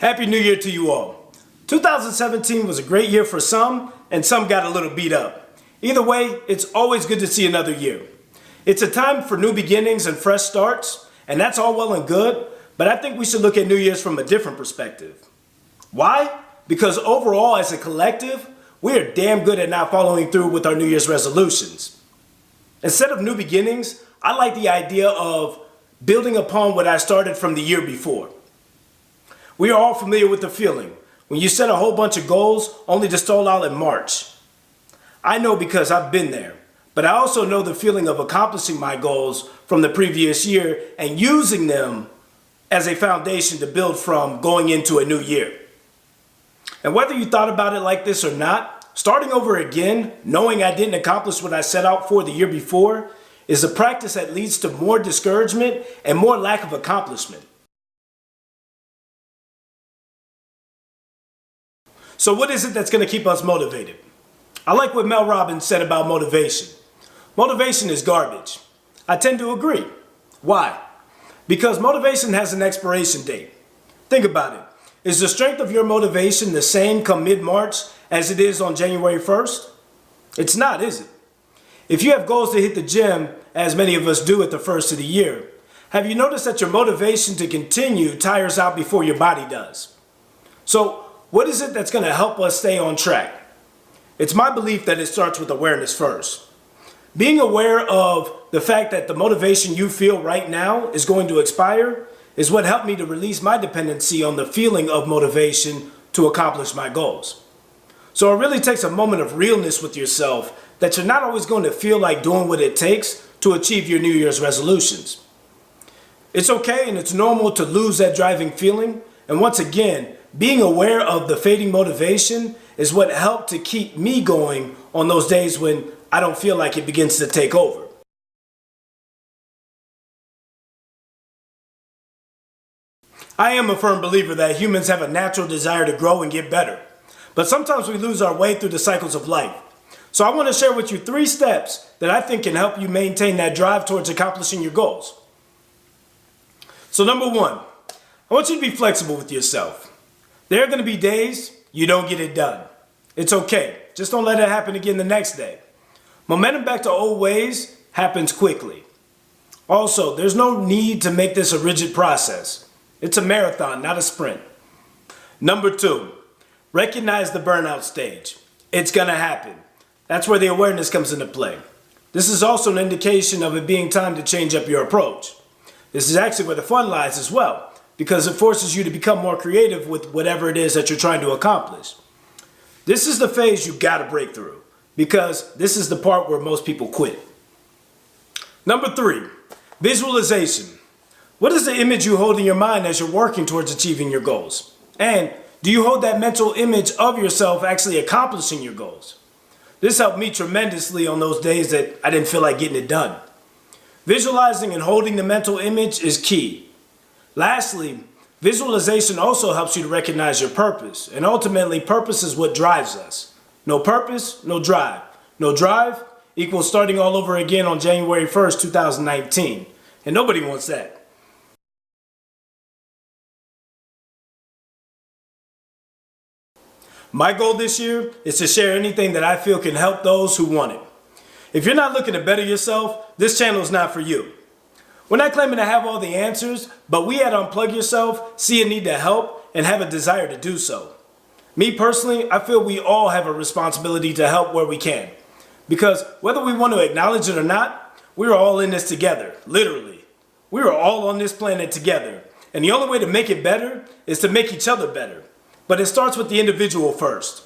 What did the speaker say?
Happy New Year to you all. 2017 was a great year for some, and some got a little beat up. Either way, it's always good to see another year. It's a time for new beginnings and fresh starts, and that's all well and good, but I think we should look at New Year's from a different perspective. Why? Because overall, as a collective, we are damn good at not following through with our New Year's resolutions. Instead of new beginnings, I like the idea of building upon what I started from the year before. We are all familiar with the feeling when you set a whole bunch of goals only to stall out in March. I know because I've been there, but I also know the feeling of accomplishing my goals from the previous year and using them as a foundation to build from going into a new year. And whether you thought about it like this or not, starting over again, knowing I didn't accomplish what I set out for the year before, is a practice that leads to more discouragement and more lack of accomplishment. So what is it that's going to keep us motivated? I like what Mel Robbins said about motivation. Motivation is garbage. I tend to agree. Why? Because motivation has an expiration date. Think about it. Is the strength of your motivation the same come mid-March as it is on January 1st? It's not, is it? If you have goals to hit the gym, as many of us do at the first of the year, have you noticed that your motivation to continue tires out before your body does? So, what is it that's going to help us stay on track? It's my belief that it starts with awareness first. Being aware of the fact that the motivation you feel right now is going to expire is what helped me to release my dependency on the feeling of motivation to accomplish my goals. So it really takes a moment of realness with yourself that you're not always going to feel like doing what it takes to achieve your New Year's resolutions. It's okay and it's normal to lose that driving feeling, and once again, being aware of the fading motivation is what helped to keep me going on those days when I don't feel like it begins to take over. I am a firm believer that humans have a natural desire to grow and get better, but sometimes we lose our way through the cycles of life. So I want to share with you 3 steps that I think can help you maintain that drive towards accomplishing your goals. So number 1, I want you to be flexible with yourself. There are going to be days you don't get it done. It's okay. Just don't let it happen again the next day. Momentum back to old ways happens quickly. Also, there's no need to make this a rigid process. It's a marathon, not a sprint. Number 2, recognize the burnout stage. It's going to happen. That's where the awareness comes into play. This is also an indication of it being time to change up your approach. This is actually where the fun lies as well, because it forces you to become more creative with whatever it is that you're trying to accomplish. This is the phase you've got to break through, because this is the part where most people quit. Number 3, visualization. What is the image you hold in your mind as you're working towards achieving your goals? And do you hold that mental image of yourself actually accomplishing your goals? This helped me tremendously on those days that I didn't feel like getting it done. Visualizing and holding the mental image is key. Lastly, visualization also helps you to recognize your purpose, and ultimately purpose is what drives us. No purpose, no drive. No drive equals starting all over again on January 1st, 2019, and nobody wants that. My goal this year is to share anything that I feel can help those who want it. If you're not looking to better yourself, this channel is not for you. We're not claiming to have all the answers, but we at Unplug Yourself see a need to help and have a desire to do so. Me personally, I feel we all have a responsibility to help where we can. Because whether we want to acknowledge it or not, we're all in this together, literally. We are all on this planet together. And the only way to make it better is to make each other better. But it starts with the individual first.